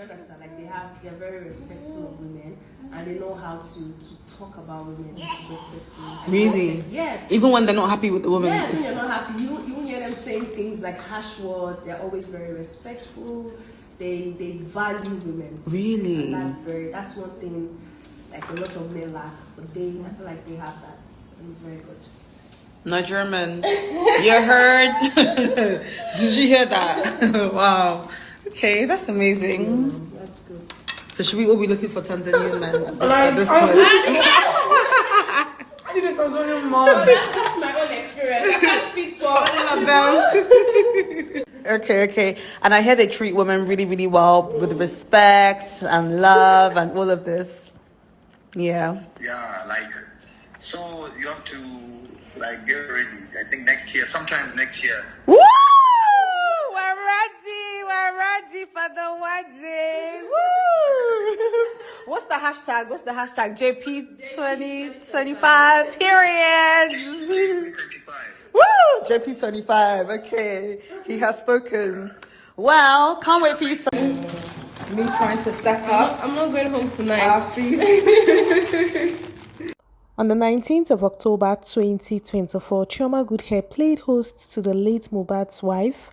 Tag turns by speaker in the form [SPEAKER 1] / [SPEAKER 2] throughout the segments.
[SPEAKER 1] You understand? Like they're very respectful of women, and they know how to talk about women respectfully.
[SPEAKER 2] Really?
[SPEAKER 1] Yes.
[SPEAKER 2] Even when they're not happy with the woman.
[SPEAKER 1] Yes, when you're not happy, you won't hear them saying things like harsh words. They're always very respectful. They value women.
[SPEAKER 2] Really?
[SPEAKER 1] And that's one thing like a lot of men lack, but I feel like they have that, and it's very good.
[SPEAKER 2] Nigerian men, you heard? Did you hear that? Wow. Okay, that's amazing.
[SPEAKER 1] Yeah, that's good.
[SPEAKER 2] So should we all be looking for Tanzanian men at this point?
[SPEAKER 3] I didn't Tanzanian man.
[SPEAKER 1] No, that's my own experience. I can't speak for all of them.
[SPEAKER 2] Okay. And I hear they treat women really, really well with respect and love and all of this. Yeah.
[SPEAKER 4] Yeah, like, so you have to, like, get ready. I think sometimes next year.
[SPEAKER 2] Woo! We're ready for the wedding. Woo! What's the hashtag? JP2025 period.
[SPEAKER 4] JP25.
[SPEAKER 2] Woo! JP25. Okay. He has spoken. Well, can't wait for you to... Me trying to set up.
[SPEAKER 1] I'm not going home tonight.
[SPEAKER 5] On the 19th of October 2024, Chioma Goodhair played host to the late Mohbad's wife,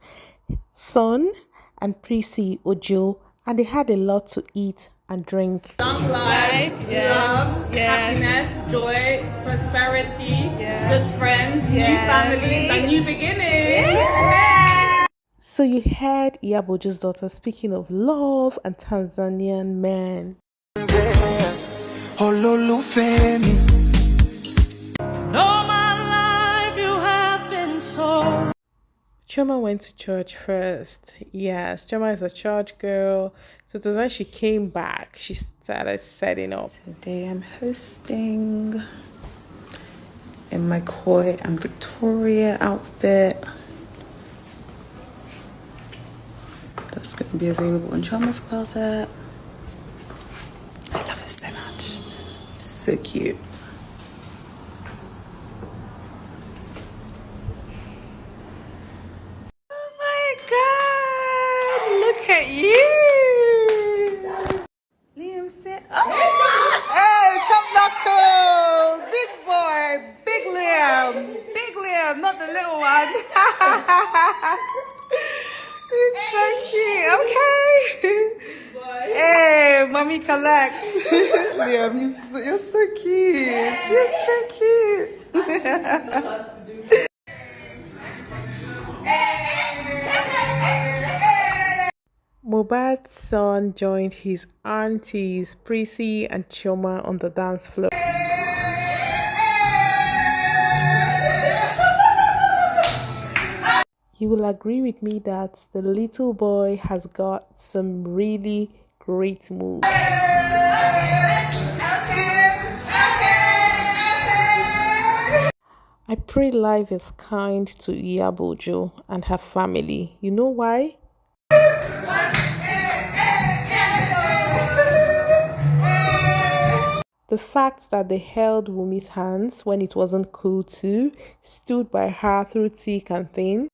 [SPEAKER 5] son, and Priscy Ojo, and they had a lot to eat and drink.
[SPEAKER 6] Long life, love, happiness, joy, prosperity, good friends, new families, and new beginnings.
[SPEAKER 5] So you heard Iyabo Ojo's daughter speaking of love and Tanzanian men.
[SPEAKER 6] All my life you have been so.
[SPEAKER 5] Chioma went to church first. Yes, Chioma is a church girl. So it was when she came back, she started setting up.
[SPEAKER 2] Today I'm hosting in my Koi and Victoria outfit. That's going to be available in Chioma's closet. I love it so much. So cute. Oh my God! Look at you! Liam said, oh! Hey, Chop Knuckle! Big boy! Big Liam! Not the little one. He's so cute, okay? Hey, mommy collects. Liam, you're so cute. You're so cute.
[SPEAKER 5] Mohbad's son joined his aunties, Priscy and Chioma, on the dance floor. You will agree with me that the little boy has got some really great moves. I pray life is kind to Iyabo Ojo and her family. You know why? The fact that they held Wumi's hands when it wasn't cool to, stood by her through thick and thin.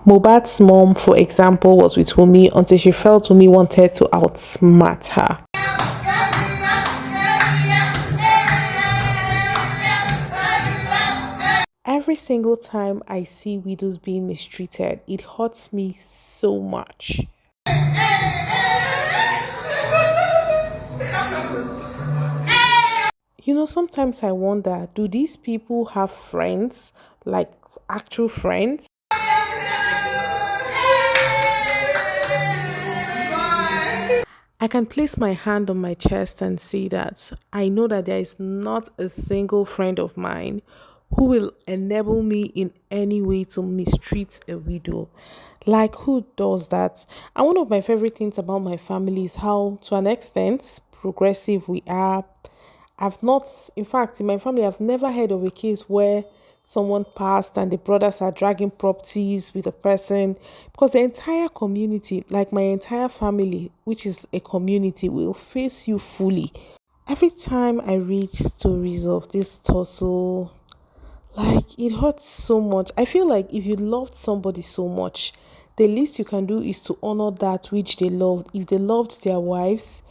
[SPEAKER 5] Mohbad's mom, for example, was with Wumi until she felt Wumi wanted to outsmart her. Every single time I see widows being mistreated, it hurts me so much. You know, sometimes I wonder, do these people have friends, like actual friends? I can place my hand on my chest and say that I know that there is not a single friend of mine who will enable me in any way to mistreat a widow. Like, who does that? And one of my favorite things about my family is how, to an extent, progressive we are. In fact, in my family, I've never heard of a case where someone passed and the brothers are dragging properties with the person, because the entire community, like my entire family, which is a community, will face you fully. Every time I read stories of this tussle, Like, it hurts so much. I feel like if you loved somebody so much, the least you can do is to honor that which they loved. If they loved their wives,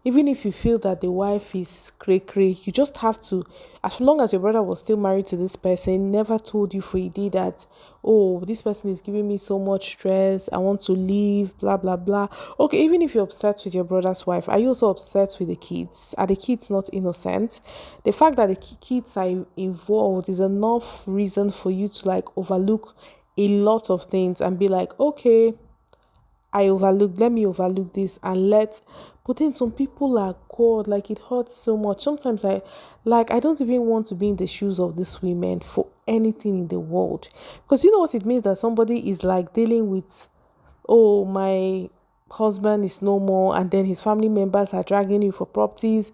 [SPEAKER 5] even if you feel that the wife is cray cray, you just have to, as long as your brother was still married to this person, never told you for a day that, oh, this person is giving me so much stress, I want to leave, blah blah blah. Okay, even if you're upset with your brother's wife, are you also upset with the kids? Are the kids not innocent? The fact that the kids are involved is enough reason for you to like overlook a lot of things and be like, okay, let me overlook this and but then some people are God, like it hurts so much. Sometimes I don't even want to be in the shoes of these women for anything in the world. Because you know what it means that somebody is like dealing with, oh, my husband is no more, and then his family members are dragging you for properties.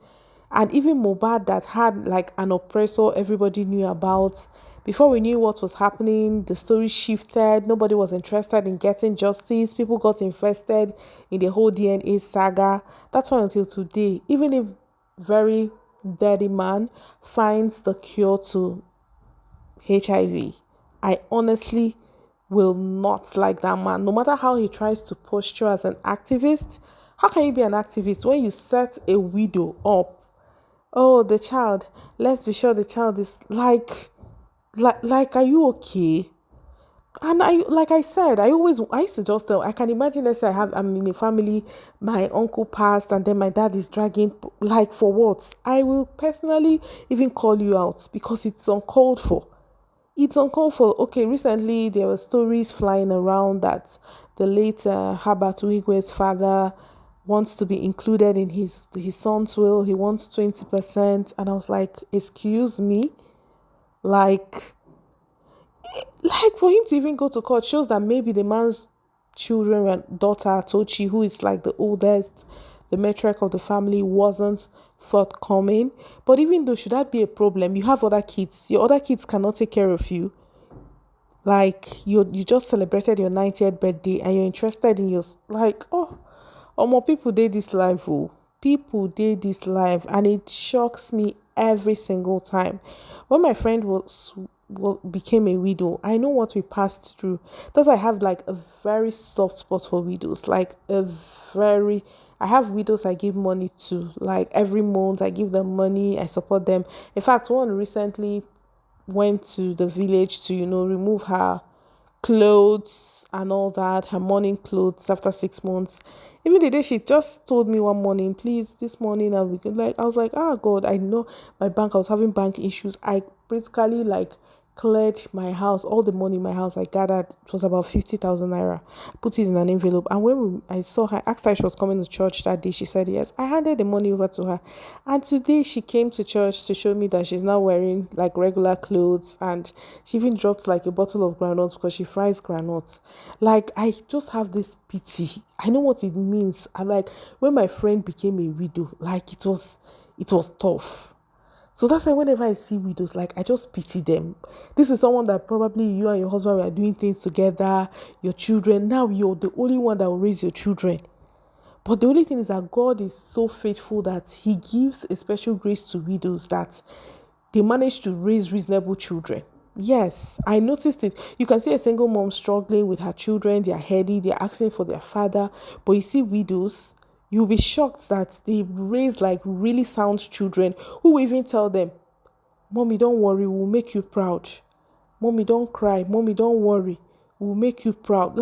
[SPEAKER 5] And even Mohbad that had like an oppressor everybody knew about. Before we knew what was happening, the story shifted. Nobody was interested in getting justice. People got invested in the whole DNA saga. That's why until today, even if very dirty man finds the cure to HIV, I honestly will not like that man. No matter how he tries to posture as an activist, how can you be an activist when you set a widow up? Oh, the child. Let's be sure the child is like, are you okay? And like I said, I used to just tell, I can imagine, let's say I'm in a family, my uncle passed, and then my dad is dragging, like, for what? I will personally even call you out because it's uncalled for. It's uncalled for. Okay, recently there were stories flying around that the late Herbert Wigwe's father wants to be included in his son's will. He wants 20%. And I was like, excuse me? Like for him to even go to court shows that maybe the man's children and daughter, Tochi, who is like the oldest, the matriarch of the family, wasn't forthcoming. But even though, should that be a problem? You have other kids. Your other kids cannot take care of you. Like, you just celebrated your 90th birthday and you're interested in your, like, more people did this live. Oh, people did this live, and it shocks me every single time. When my friend became a widow, I know what we passed through. That's why I have like a very soft spot for widows. I have widows I give money to. Like every month I give them money, I support them. In fact, one recently went to the village to, remove her clothes and all that, her morning clothes after 6 months. Even the day she just told me one morning, please, this morning I was like, God, I know my bank, I was having bank issues. I basically cleared my house, all the money in my house I gathered. It was about 50,000 naira. Put it in an envelope. And when I saw her, asked her if she was coming to church that day, she said yes. I handed the money over to her. And today she came to church to show me that she's now wearing regular clothes, and she even dropped a bottle of granules because she fries granules. I just have this pity. I know what it means. I'm when my friend became a widow, it was tough. So that's why whenever I see widows, I just pity them. This is someone that probably you and your husband were doing things together, your children. Now you're the only one that will raise your children. But the only thing is that God is so faithful that he gives a special grace to widows that they manage to raise reasonable children. Yes, I noticed it. You can see a single mom struggling with her children. They're heady, they're asking for their father. But you see widows, you'll be shocked that they raise really sound children who will even tell them, Mommy, don't worry, we'll make you proud. Mommy, don't cry. Mommy, don't worry, we'll make you proud.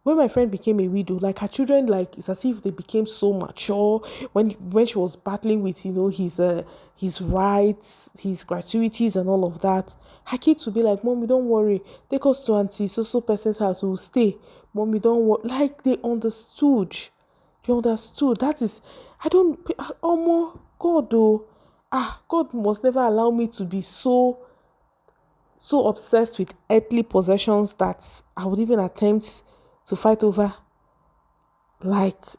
[SPEAKER 5] When my friend became a widow, her children, it's as if they became so mature. When she was battling with, his rights, his gratuities and all of that, her kids would be like, Mommy, don't worry, take us to auntie so person's house, we'll stay. Mommy, don't worry. They understood. You understood. That is, I don't, God though. God must never allow me to be so obsessed with earthly possessions that I would even attempt to fight over. If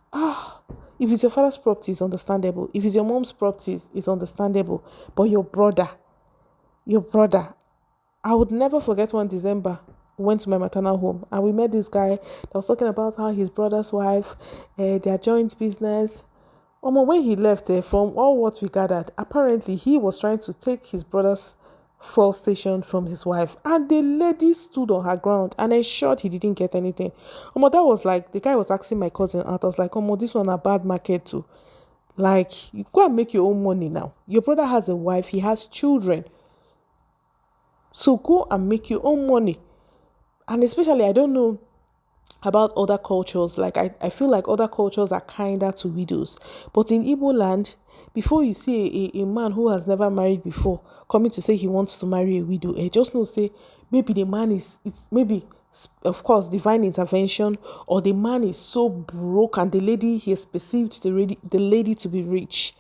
[SPEAKER 5] it's your father's property, it's understandable. If it's your mom's property, it's understandable. But your brother, I would never forget one December. Went to my maternal home and we met this guy that was talking about how his brother's wife, their joint business. When he left, from all what we gathered, apparently he was trying to take his brother's fuel station from his wife, and the lady stood on her ground and ensured he didn't get anything. That was like, the guy was asking my cousin out. I was like, this one a bad market too. Like, you go and make your own money now. Your brother has a wife, he has children. So go and make your own money. And especially, I don't know about other cultures. Like, I feel like other cultures are kinder to widows. But in Igbo land, before you see a man who has never married before coming to say he wants to marry a widow, just know, say, maybe the man it's maybe, of course, divine intervention, or the man is so broke and the lady, he has perceived the lady to be rich.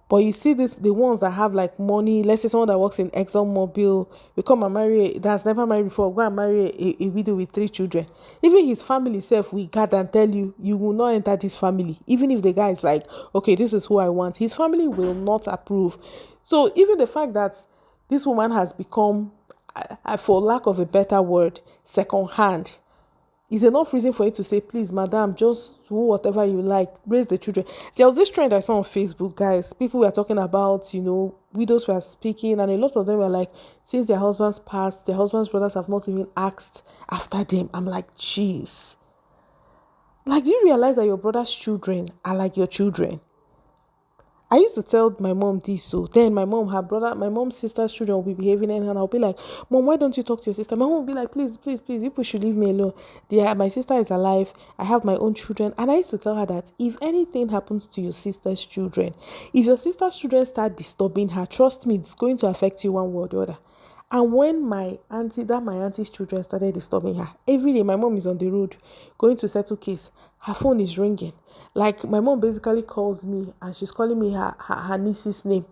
[SPEAKER 5] But you see this, the ones that have like money, let's say someone that works in ExxonMobil, will come and marry, that's never married before, go and marry a widow with 3 children. Even his family self will gather and tell you, you will not enter this family. Even if the guy is like, okay, this is who I want, his family will not approve. So even the fact that this woman has become, for lack of a better word, second hand, is enough reason for you to say, please, madam, just do whatever you like, raise the children. There was this trend I saw on Facebook, guys. People were talking about, widows were speaking, and a lot of them were like, since their husbands passed, their husbands' brothers have not even asked after them. I'm like, jeez. Like, do you realize that your brother's children are like your children? I used to tell my mom this, so then my mom's sister's children will be behaving, and I'll be like, Mom, why don't you talk to your sister? My mom will be like, please, you people should leave me alone. My sister is alive. I have my own children. And I used to tell her that if anything happens to your sister's children, if your sister's children start disturbing her, trust me, it's going to affect you one way or the other. And when my auntie's children started disturbing her, every day my mom is on the road going to settle case. Her phone is ringing. Like, my mom basically calls me and she's calling me her niece's name,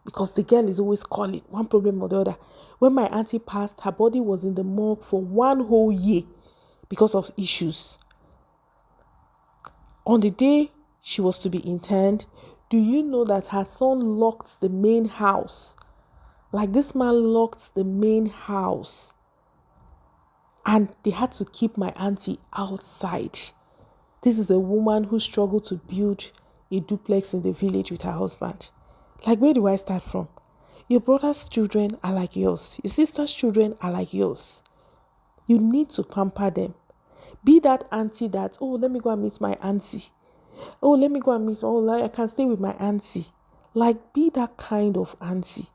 [SPEAKER 5] because the girl is always calling, one problem or the other. When my auntie passed, her body was in the morgue for 1 whole year because of issues. On the day she was to be interned, do you know that her son locked the main house? Like, this man locked the main house, and they had to keep my auntie outside. This is a woman who struggled to build a duplex in the village with her husband. Like, where do I start from? Your brother's children are like yours. Your sister's children are like yours. You need to pamper them. Be that auntie that, let me go and meet my auntie. I can stay with my auntie. Like, be that kind of auntie.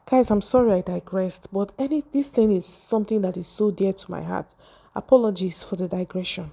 [SPEAKER 5] Guys, I'm sorry I digressed, but this thing is something that is so dear to my heart. Apologies for the digression.